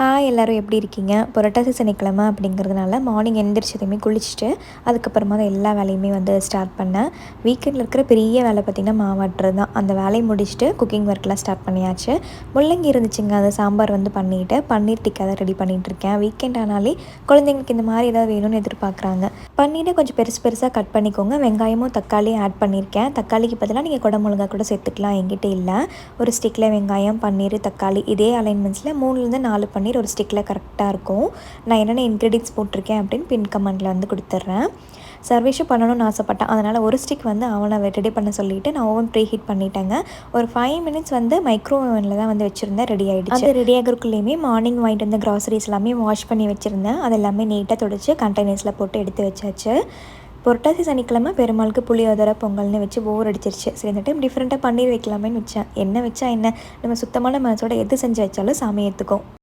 Hi எல்லோரும் எப்படி இருக்கீங்க? புரட்டாசி சனிக்கிழமை அப்படிங்கிறதுனால மார்னிங் எந்திரிச்சதுமே குளிச்சுட்டு அதுக்கப்புறமா தான் எல்லா வேலையுமே ஸ்டார்ட் பண்ணேன். வீக்கெண்டில் இருக்கிற பெரிய வேலை பார்த்திங்கன்னா மாவாட்டுறது தான். அந்த வேலையை முடிச்சுட்டு குக்கிங் ஒர்க்லாம் ஸ்டார்ட் பண்ணியாச்சு. முள்ளங்கி இருந்துச்சுங்க, அதை சாம்பார் பண்ணிவிட்டு பன்னீர் டிக்கா தான் ரெடி பண்ணிகிட்ருக்கேன். வீக்கெண்ட் ஆனாலே குழந்தைங்களுக்கு இந்த மாதிரி ஏதாவது வேணும்னு எதிர்பார்க்குறாங்க. பன்னீரை கொஞ்சம் பெருசு பெருசாக கட் பண்ணிக்கோங்க. வெங்காயமும் தக்காளியும் ஆட் பண்ணியிருக்கேன். தக்காளிக்கு பதிலாக நீங்கள் குடமிளகா கூட சேர்த்துக்கலாம், என்கிட்ட இல்லை. ஒரு ஸ்டிக்கில் வெங்காயம், பன்னீர், தக்காளி இதே அலைன்மெண்ட்ஸில் 3லேருந்து 4 பன்னீர் ஒரு ஸ்டிக்கில் கரெக்டாக இருக்கும். நான் என்னென்ன இன்க்ரீடியன்ஸ் போட்டிருக்கேன் அப்படின்னு பின் கமெண்டில் கொடுத்துட்றேன். சர்வேஷும் பண்ணணும்னு ஆசைப்பட்டேன். அதனால் ஒரு ஸ்டிக் அவனை ரெடி பண்ண சொல்லிவிட்டு நான் ஓவன் ப்ரீ ஹீட் பண்ணிட்டேங்க. ஒரு 5 மினிட்ஸ் மைக்ரோ ஓவனில் தான் வச்சுருந்தேன். ரெடி ஆகிடுச்சு. அது ரெடி ஆகிறதுக்குள்ளேயுமே மார்னிங் வாங்கிட்டு வந்த க்ராசரிஸ் எல்லாமே வாஷ் பண்ணி வச்சுருந்தேன். அது எல்லாமே நீட்டாக துடைச்சி கண்டெய்னர்ஸில் போட்டு எடுத்து வச்சாச்சு. புரட்டாசி சனிக்கிழமை பெருமாளுக்கு புளியோதரை பொங்கல்னு வச்சு போர் அடிச்சிருச்சு. சரி, இந்த டைம் டிஃப்ரெண்ட்டாக பன்னீர் வைக்கலாமேன்னு வச்சேன். என்ன வச்சா என்ன, நம்ம சுத்தமான மனசோட எது செஞ்சு வச்சாலும் சாமி ஏற்றுக்கும்.